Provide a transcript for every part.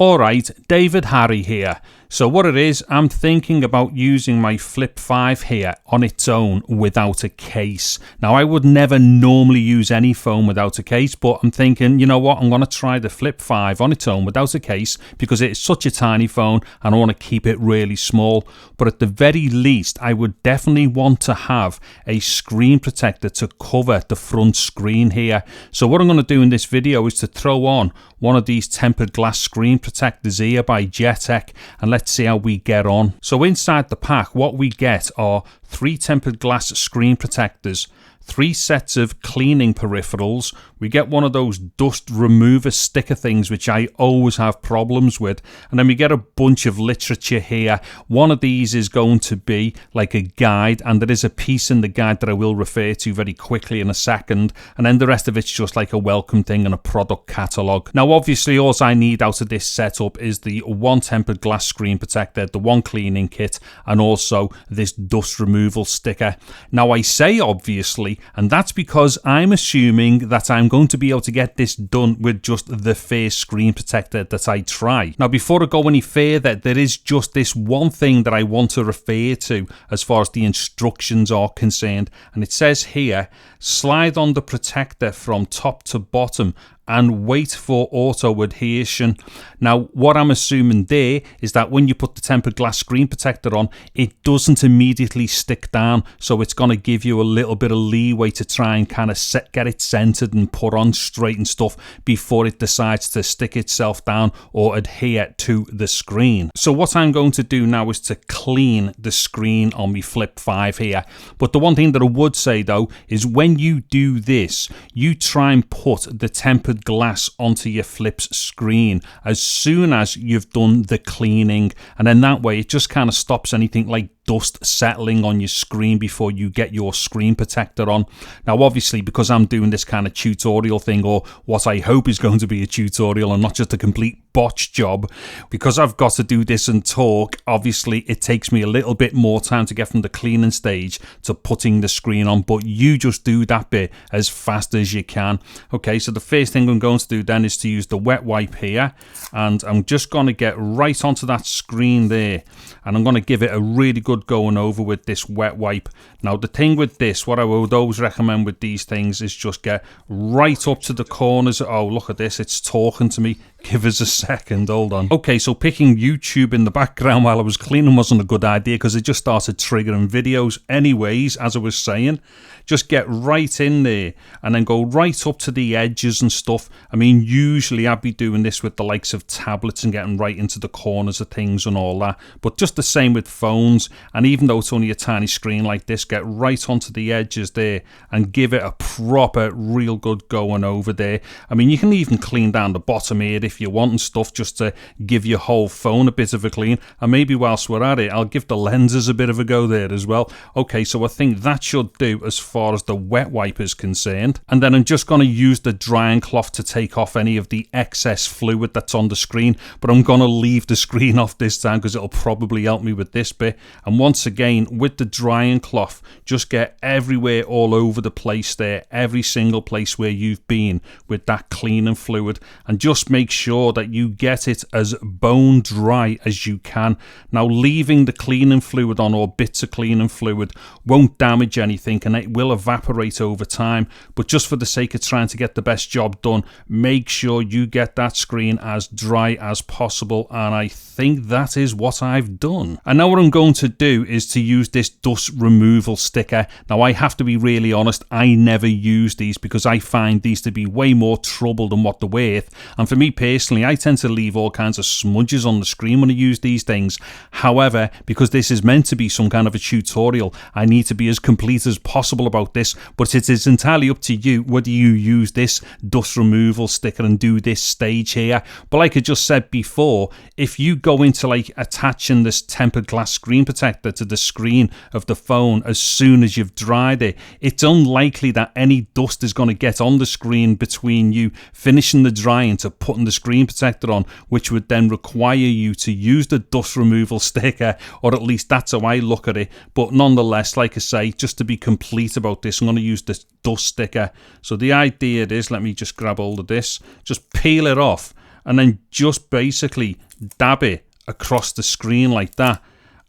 Alright, David Harry here. So what it is, I'm thinking about using my Flip 5 here on its own without a case. Now I would never normally use any phone without a case, but I'm thinking, you know what, I'm going to try the Flip 5 on its own without a case because it's such a tiny phone and I want to keep it really small. But at the very least, I would definitely want to have a screen protector to cover the front screen here. So what I'm going to do in this video is to throw on one of these tempered glass screen protectors here by JETech, and let's see how we get on. So inside the pack, what we get are 3 tempered glass screen protectors, 3 sets of cleaning peripherals. We get one of those dust remover sticker things, which I always have problems with. And then we get a bunch of literature here. One of these is going to be like a guide, and there is a piece in the guide that I will refer to very quickly in a second. And then the rest of it's just like a welcome thing and a product catalogue. Now, obviously, all I need out of this setup is the 1 tempered glass screen protector, the 1 cleaning kit, and also this dust removal sticker. Now, I say obviously, and that's because I'm assuming that I'm going to be able to get this done with just the first screen protector that I try. Now, before I go any further, there is just this one thing that I want to refer to as far as the instructions are concerned. And it says here, slide on the protector from top to bottom and wait for auto adhesion. Now, what I'm assuming there is that when you put the tempered glass screen protector on, it doesn't immediately stick down. So it's going to give you a little bit of leeway to try and kind of get it centered and put on straight and stuff before it decides to stick itself down or adhere to the screen. So what I'm going to do now is to clean the screen on my Flip 5 here. But the one thing that I would say though is when you do this, you try and put the tempered glass onto your Flip's screen as soon as you've done the cleaning, and then that way it just kind of stops anything like dust settling on your screen before you get your screen protector on. Now obviously, because I'm doing this kind of tutorial thing, or what I hope is going to be a tutorial and not just a complete botch job, because I've got to do this and talk, obviously it takes me a little bit more time to get from the cleaning stage to putting the screen on, but you just do that bit as fast as you can. Okay, so the first thing I'm going to do then is to use the wet wipe here, and I'm just going to get right onto that screen there, and I'm going to give it a really good going over with this wet wipe. Now the thing with this, what I would always recommend with these things is just get right up to the corners. Oh, look at this, it's talking to me. Give us a second, hold on. Okay, so picking YouTube in the background while I was cleaning wasn't a good idea because it just started triggering videos. Anyways, as I was saying, just get right in there and then go right up to the edges and stuff. I mean, usually I'd be doing this with the likes of tablets and getting right into the corners of things and all that, but just the same with phones. And even though it's only a tiny screen like this, get right onto the edges there and give it a proper, real good going over there. I mean, you can even clean down the bottom here if you want and stuff, just to give your whole phone a bit of a clean. And maybe whilst we're at it, I'll give the lenses a bit of a go there as well. Okay, so I think that should do as far as the wet wipe is concerned. And then I'm just going to use the drying cloth to take off any of the excess fluid that's on the screen, but I'm going to leave the screen off this time because it'll probably help me with this bit. And once again, with the drying cloth, just get everywhere, all over the place there, every single place where you've been with that cleaning fluid, and just make sure that you get it as bone dry as you can. Now, leaving the cleaning fluid on, or bits of cleaning fluid, won't damage anything and it will evaporate over time, but just for the sake of trying to get the best job done, make sure you get that screen as dry as possible. And I think that is what I've done. And now what I'm going to do is to use this dust removal sticker. Now I have to be really honest, I never use these because I find these to be way more trouble than what they're worth. And for me personally, I tend to leave all kinds of smudges on the screen when I use these things. However, because this is meant to be some kind of a tutorial, I need to be as complete as possible about this, but it is entirely up to you whether you use this dust removal sticker and do this stage here. But like I just said before, if you go into like attaching this tempered glass screen protector to the screen of the phone as soon as you've dried it, it's unlikely that any dust is going to get on the screen between you finishing the drying to putting the screen protector on, which would then require you to use the dust removal sticker, or at least that's how I look at it. But nonetheless, like I say, just to be complete about this, I'm going to use this dust sticker. So the idea is, let me just grab hold of this, just peel it off, and then just basically dab it across the screen like that.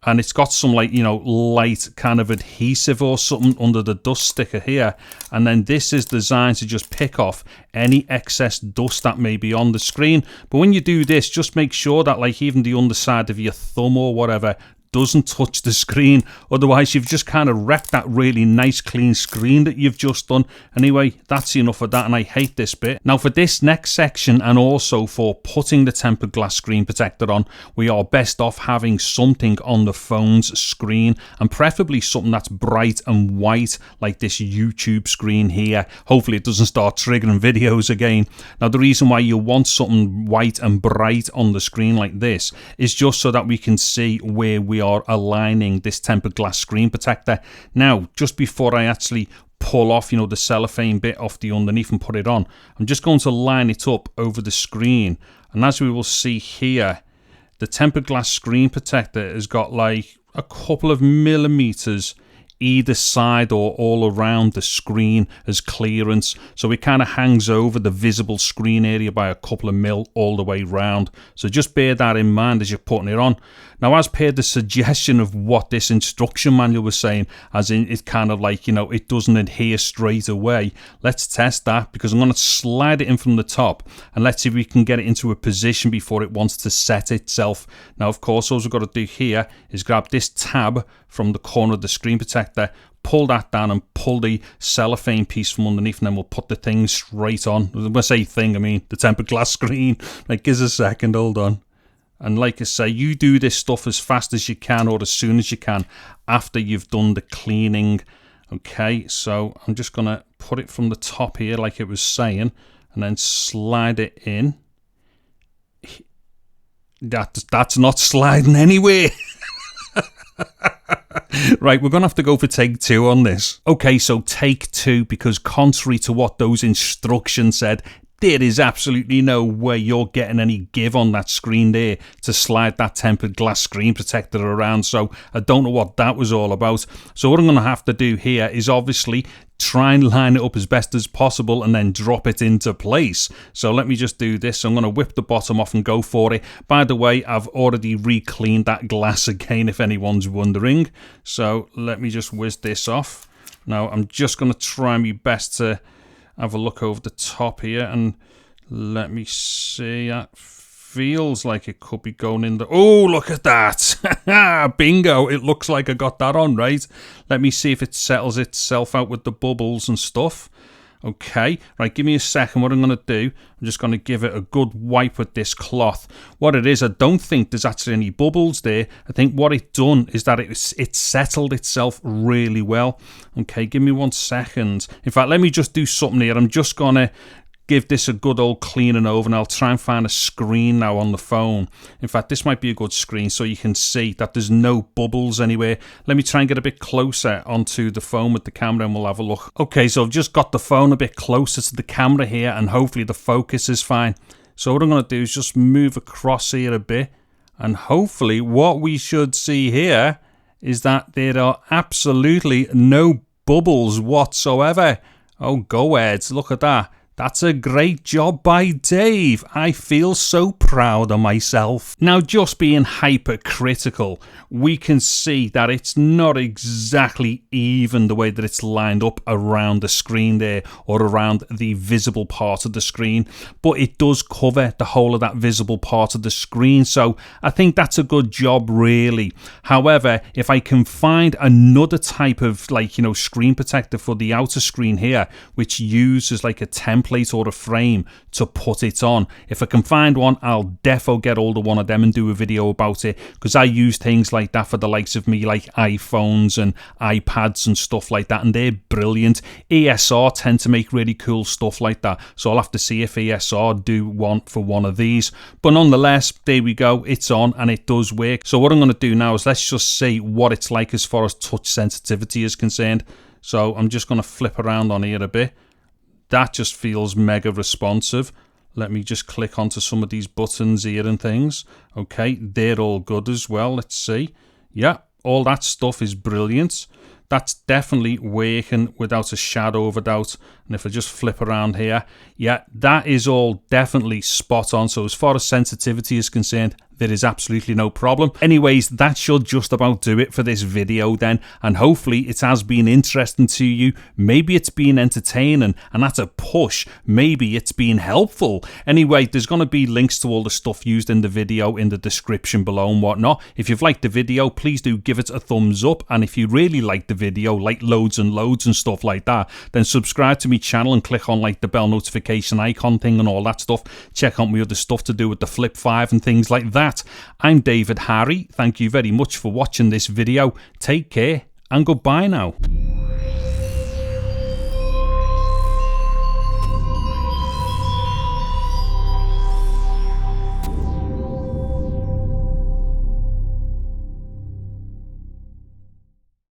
And it's got some like, you know, light kind of adhesive or something under the dust sticker here. And then this is designed to just pick off any excess dust that may be on the screen. But when you do this, just make sure that like even the underside of your thumb or whatever doesn't touch the screen. Otherwise, you've just kind of wrecked that really nice clean screen that you've just done. Anyway, that's enough of that, and I hate this bit. Now for this next section, and also for putting the tempered glass screen protector on, we are best off having something on the phone's screen, and preferably something that's bright and white, like this YouTube screen here. Hopefully it doesn't start triggering videos again. Now the reason why you want something white and bright on the screen like this is just so that we can see where we are aligning this tempered glass screen protector. Now, just before I actually pull off, you know, the cellophane bit off the underneath and put it on, I'm just going to line it up over the screen. And as we will see here, the tempered glass screen protector has got like a couple of millimeters either side or all around the screen as clearance, so it kind of hangs over the visible screen area by a couple of mil all the way round. So just bear that in mind as you're putting it on. Now, as per the suggestion of what this instruction manual was saying, as in it's kind of like, you know, it doesn't adhere straight away, let's test that, because I'm going to slide it in from the top and let's see if we can get it into a position before it wants to set itself. Now, of course, all we've got to do here is grab this tab from the corner of the screen protector, pull that down and pull the cellophane piece from underneath, and then we'll put the thing straight on. When I say thing, I mean the tempered glass screen. Like, give us a second, hold on. And like I say, you do this stuff as fast as you can or as soon as you can after you've done the cleaning. Okay, so I'm just going to put it from the top here like it was saying, and then slide it in. That's not sliding anywhere. Right, we're going to have to go for take two on this. Okay, so take two, because contrary to what those instructions said, there is absolutely no way you're getting any give on that screen there to slide that tempered glass screen protector around. So I don't know what that was all about. So what I'm going to have to do here is obviously try and line it up as best as possible and then drop it into place. So let me just do this. So I'm going to whip the bottom off and go for it. By the way, I've already re-cleaned that glass again, if anyone's wondering. So let me just whiz this off. Now I'm just going to try my best to have a look over the top here, and let me see. That feels like it could be going in the... Oh, look at that. Bingo. It looks like I got that on right. Let me see if it settles itself out with the bubbles and stuff. Okay, right, give me a second. What I'm going to do, I'm just going to give it a good wipe with this cloth. What it is, I don't think there's actually any bubbles there. I think what it's done is that it settled itself really well. Okay, give me 1 second. In fact, let me just do something here. I'm just going to give this a good old cleaning over, and I'll try and find a screen now on the phone. In fact, this might be a good screen so you can see that there's no bubbles anywhere. Let me try and get a bit closer onto the phone with the camera and we'll have a look. Okay, so I've just got the phone a bit closer to the camera here, and hopefully the focus is fine. So what I'm going to do is just move across here a bit, and hopefully what we should see here is that there are absolutely no bubbles whatsoever. Oh, go ahead, look at that. That's a great job by Dave. I feel so proud of myself. Now, just being hypercritical, we can see that it's not exactly even the way that it's lined up around the screen there, or around the visible part of the screen, but it does cover the whole of that visible part of the screen, so I think that's a good job really. However, if I can find another type of, like, you know, screen protector for the outer screen here, which uses like a template or a frame to put it on, if I can find one, I'll defo get hold of one of them and do a video about it, because I use things like that for the likes of me, like iPhones and iPads and stuff like that, and they're brilliant. ESR tend to make really cool stuff like that, so I'll have to see if ESR do one for one of these, but nonetheless, there we go, it's on and it does work. So what I'm going to do now is let's just see what it's like as far as touch sensitivity is concerned. So I'm just going to flip around on here a bit. That just feels mega responsive. Let me just click onto some of these buttons here and things. Okay, they're all good as well. Let's see. Yeah, all that stuff is brilliant. That's definitely working without a shadow of a doubt. And if I just flip around here, yeah, that is all definitely spot on. So as far as sensitivity is concerned, there is absolutely no problem. Anyways, that should just about do it for this video then, and hopefully it has been interesting to you. Maybe it's been entertaining, and that's a push. Maybe it's been helpful. Anyway, there's going to be links to all the stuff used in the video in the description below and whatnot. If you've liked the video, please do give it a thumbs up, and if you really like the video, like loads and loads and stuff like that, then subscribe to my channel and click on like the bell notification icon thing and all that stuff. Check out my other stuff to do with the Flip 5 and things like that. I'm David Harry. Thank you very much for watching this video. Take care and goodbye now.